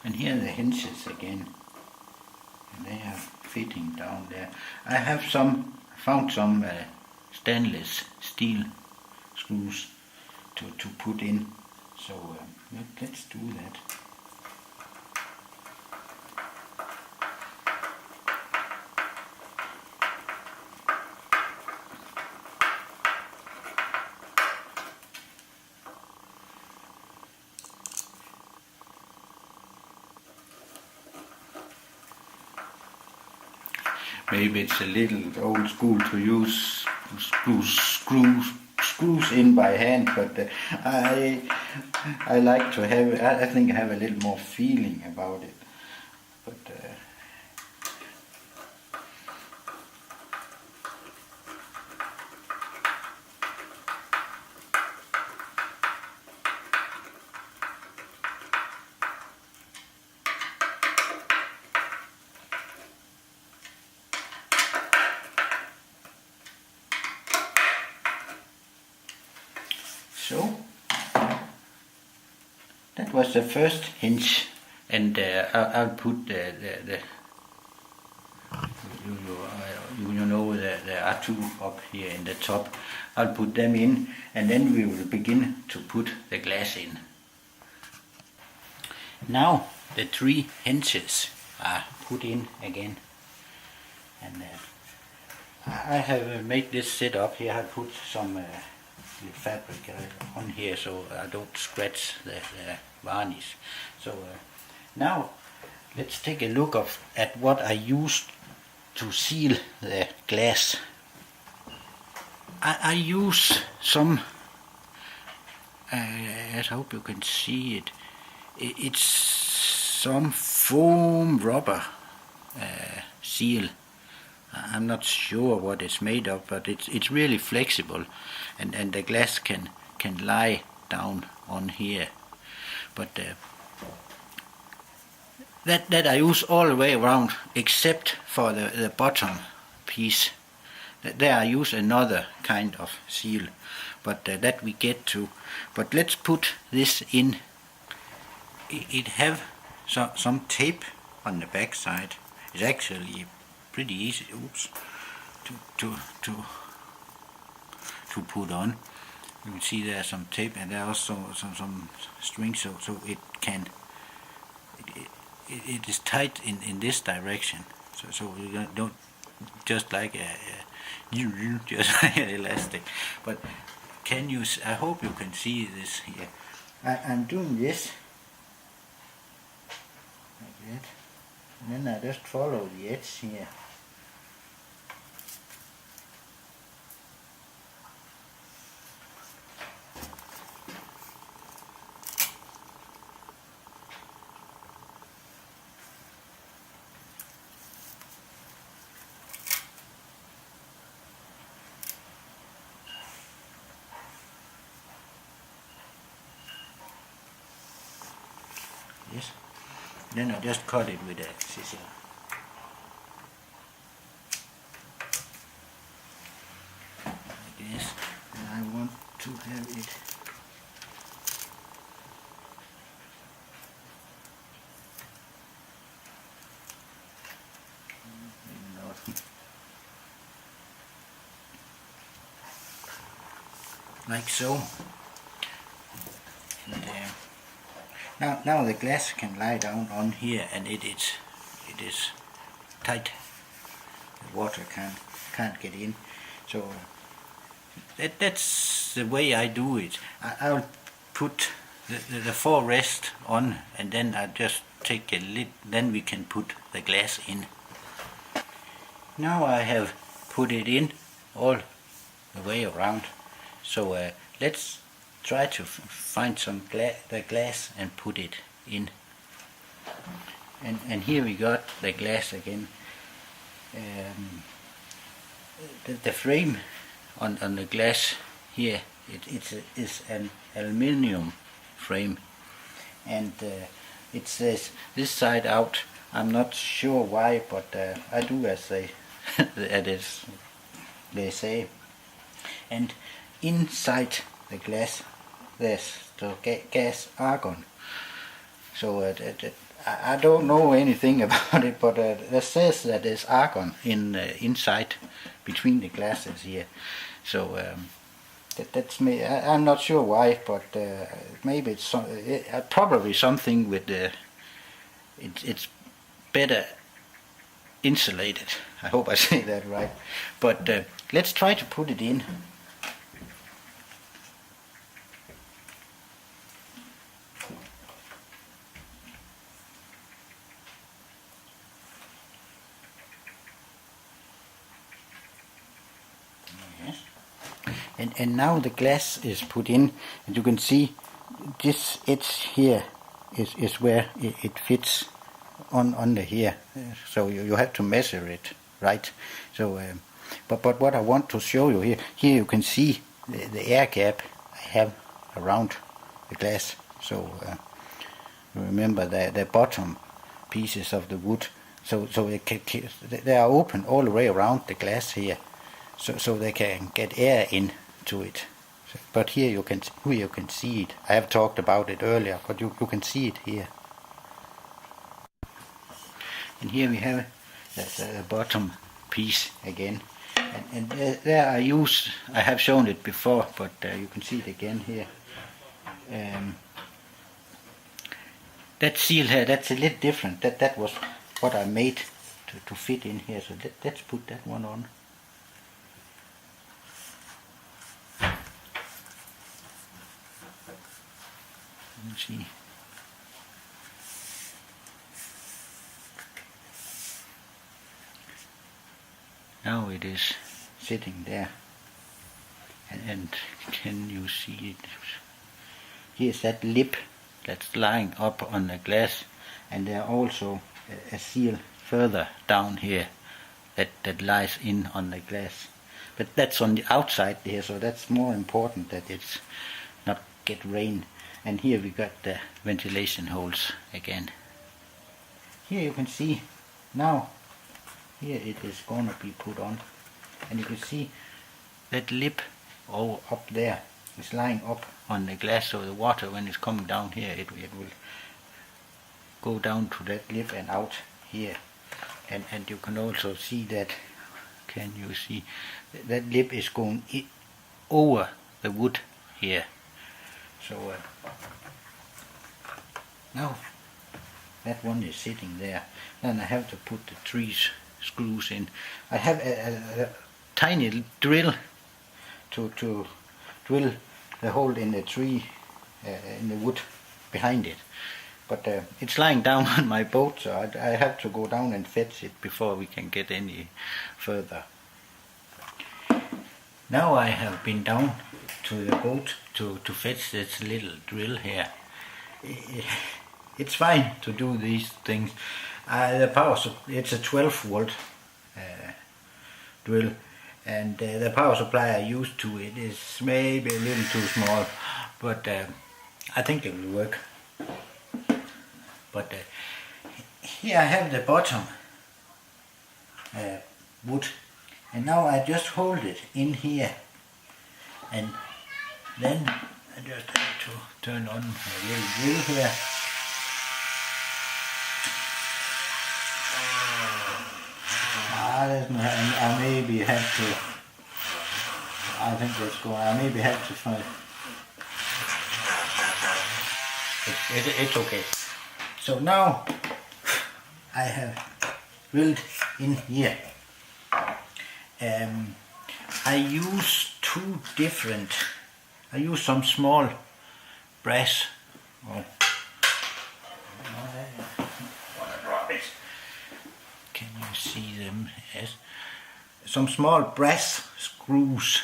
And here are the hinges again, and they are fitting down there. I have found some stainless steel screws to put in, so let's do that. Maybe it's a little old school to use screws in by hand, but I like to have. I think I have a little more feeling about it. But so that was the first hinge, and I'll put the you know there are two up here in the top. I'll put them in, and then we will begin to put the glass in. Now the three hinges are put in again, and I have made this setup here. I put some fabric on here so I don't scratch the varnish. So now let's take a look at what I used to seal the glass. I use some, I hope you can see it, it's some foam rubber seal. I'm not sure what it's made of, but it's really flexible, and the glass can lie down on here. But that I use all the way around, except for the bottom piece. There I use another kind of seal, but that we get to. But let's put this in. It have some tape on the back side. It's actually pretty easy, to put on. You can see there's some tape, and there are also some strings, so it is tight in this direction. So you don't just like just like an elastic. But I hope you can see this here. I'm doing this like that, and then I just follow the edge here. Yes. Then I just cut it with a scissor. Like this. And I want to have it like so. And now the glass can lie down on here, and it is tight. The water can't get in. So that's the way I do it. I'll put the four rest on, and then I just take a lid. Then we can put the glass in. Now I have put it in all the way around. So let's try to find some the glass and put it in. And here we got the glass again. The frame on the glass here, it is an aluminium frame, and it says this side out. I'm not sure why, but I do as they say. And inside the glass there's the gas argon. So I don't know anything about it, but it says that there's argon inside between the glasses here. So that's me. I'm not sure why, but maybe it's probably something with the. It's better insulated. I hope I say that right. But let's try to put it in. And now the glass is put in, and you can see this edge here is where it fits on under here. So you have to measure it, right? So, but what I want to show you here you can see the air gap I have around the glass. So remember the bottom pieces of the wood. So they are open all the way around the glass here, so they can get air in to it. But here you can see it. I have talked about it earlier, but you can see it here. And here we have the bottom piece again. And there I have shown it before, but you can see it again here. That seal here, that's a little different. That was what I made to fit in here. So let's put that one on. Let's see. Now it is sitting there. And can you see it? Here's that lip that's lying up on the glass, and there are also a seal further down here that lies in on the glass. But that's on the outside there, so that's more important that it's not get rain. And here we got the ventilation holes again. Here you can see now, here it is gonna be put on, and you can see that lip all up there is lying up on the glass, so the water when it's coming down here it will go down to that lip and out here. And you can also see that, can you see that lip is going over the wood here. So now that one is sitting there. Then I have to put the 3 screws in. I have a tiny drill to drill the hole in the tree, in the wood behind it. But it's lying down on my boat, so I have to go down and fetch it before we can get any further. Now I have been down to the boat to fetch this little drill here. It's fine to do these things. The power, it's a 12 volt drill, and the power supply I used to it is maybe a little too small, but I think it will work. But here I have the bottom wood, and now I just hold it in here, and then I just have to turn on a little drill here. I maybe have to, I think that's going, I maybe have to find, it's okay. So now I have drilled in here. I use I use some small brass, can you see them? Yes. Some small brass screws.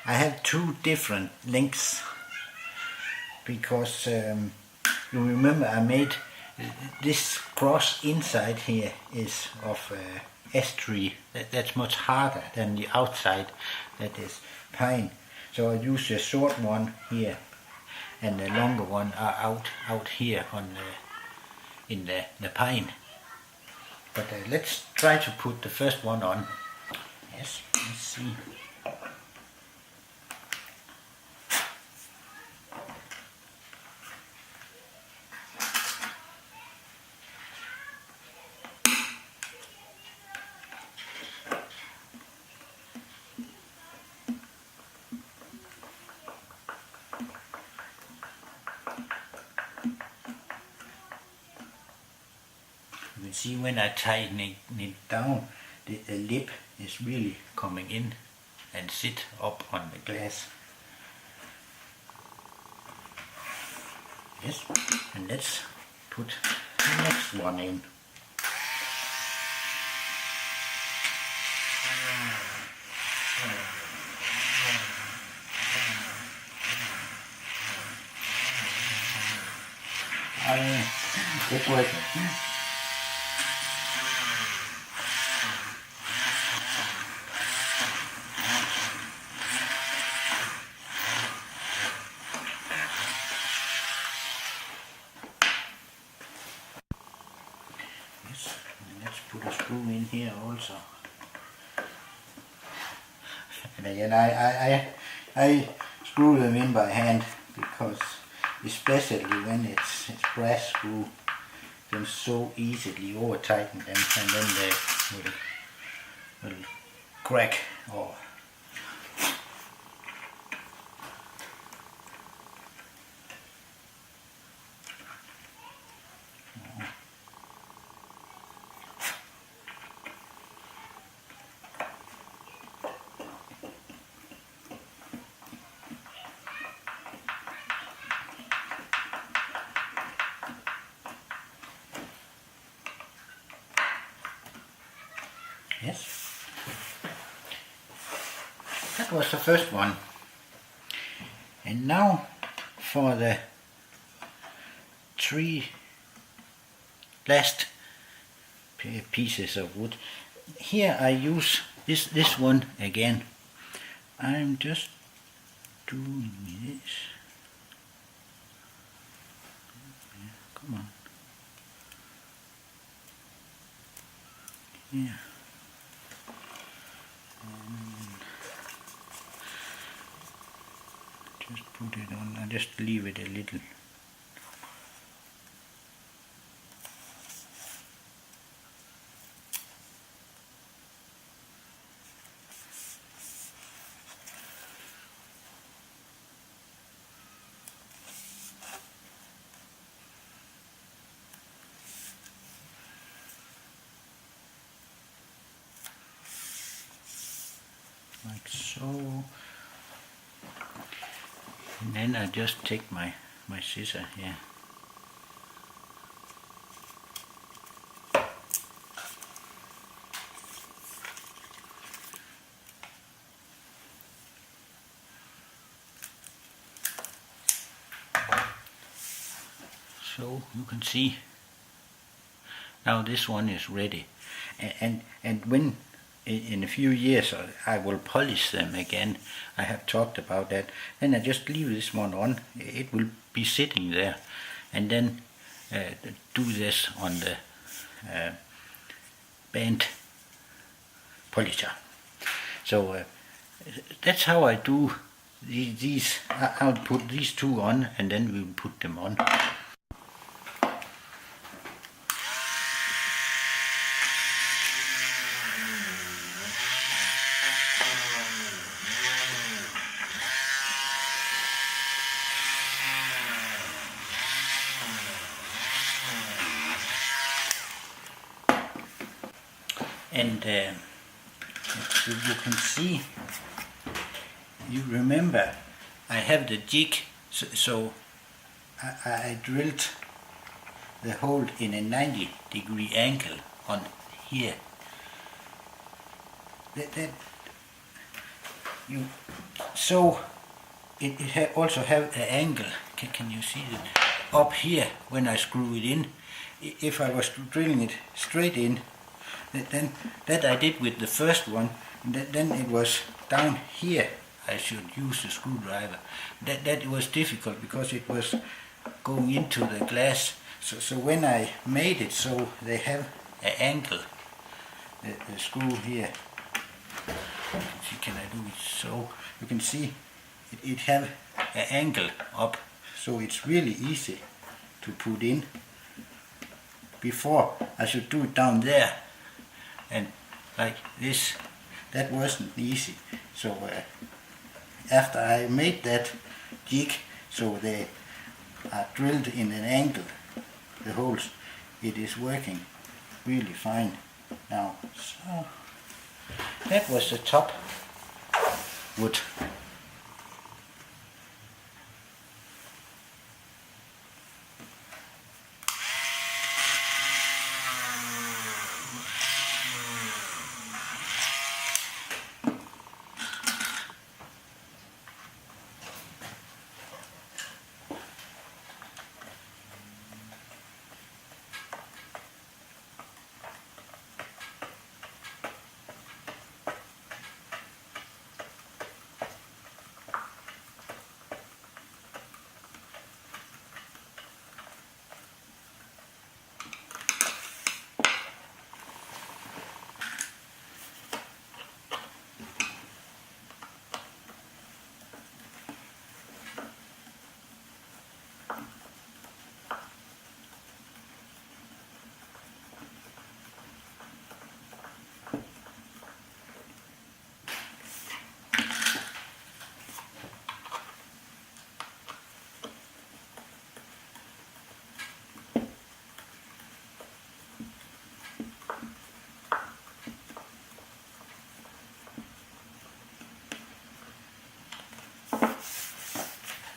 I have 2 different lengths because you remember I made this cross inside here is of ash tree. That's much harder than the outside, that is pine. So I use the short one here, and the longer one are out here on in the pine. But let's try to put the first one on. Yes, let's see. You see when I tighten it down, the lip is really coming in and sit up on the glass. Yes, and let's put the next one in. It's working. Yes, and let's put a screw in here also. And again, I screw them in by hand because, especially when it's brass screw, you can so easily over tighten them, and then they will crack or yes. That was the first one. And now for the 3 last pieces of wood. Here I use this one again. I'm just doing this. Come on. Yeah. Just put it on. I just leave it a little. Like so. And then I just take my scissor here. So you can see now this one is ready, and when in a few years I will polish them again. I have talked about that. Then I just leave this one on. It will be sitting there, and then do this on the band polisher. So that's how I do these. I'll put these 2 on, and then we'll put them on. And so you can see, you remember, I have the jig, so I drilled the hole in a 90-degree angle on here. So it also have an angle. Can you see it up here when I screw it in? If I was drilling it straight in, then that I did with the first one, then it was down here I should use the screwdriver. That was difficult because it was going into the glass. So when I made it so they have an angle, the screw here, can I do it so? You can see it have an angle up, so it's really easy to put in. Before I should do it down there, and like this, that wasn't easy. So after I made that jig, so they are drilled in an angle, the holes, it is working really fine now. So that was the top wood.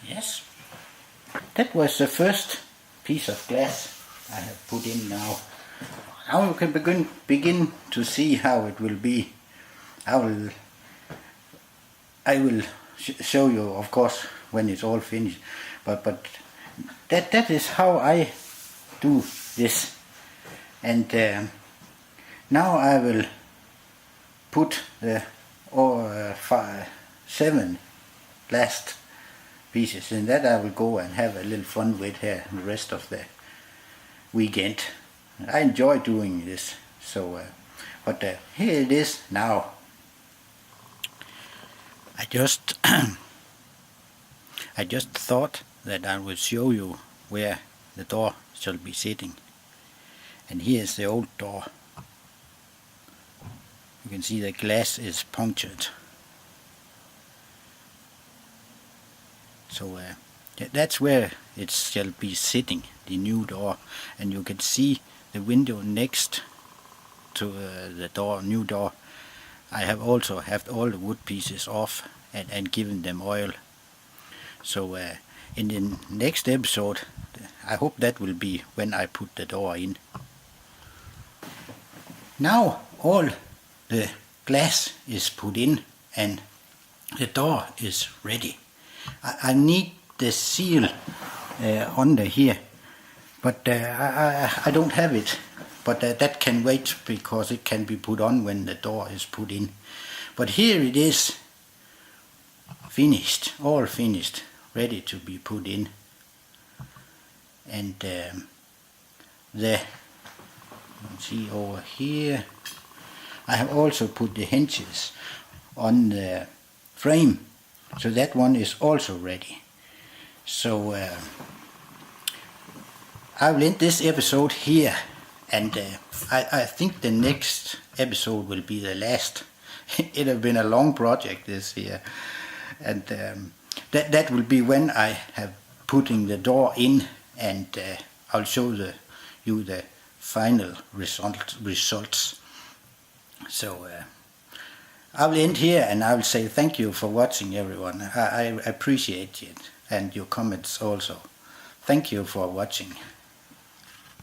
Yes, that was the first piece of glass I have put in now. Now you can begin to see how it will be. I will show you, of course, when it's all finished. But that is how I do this. And now I will put the 7 last pieces, and that I will go and have a little fun with here the rest of the weekend. I enjoy doing this, so but here it is now. I just thought that I would show you where the door shall be sitting, and here is the old door. You can see the glass is punctured. So that's where it shall be sitting, the new door, and you can see the window next to the door, new door. I have also have all the wood pieces off and given them oil. So in the next episode, I hope that will be when I put the door in. Now all the glass is put in and the door is ready. I need the seal under here, but I don't have it. But that can wait because it can be put on when the door is put in. But here it is, finished, all finished, ready to be put in. And you can see over here, I have also put the hinges on the frame. So that one is also ready. So I will end this episode here, and I think the next episode will be the last. It has been a long project this year, and that will be when I have putting the door in, and I'll show you the final results. So I will end here, and I will say thank you for watching, everyone. I appreciate it, and your comments also. Thank you for watching.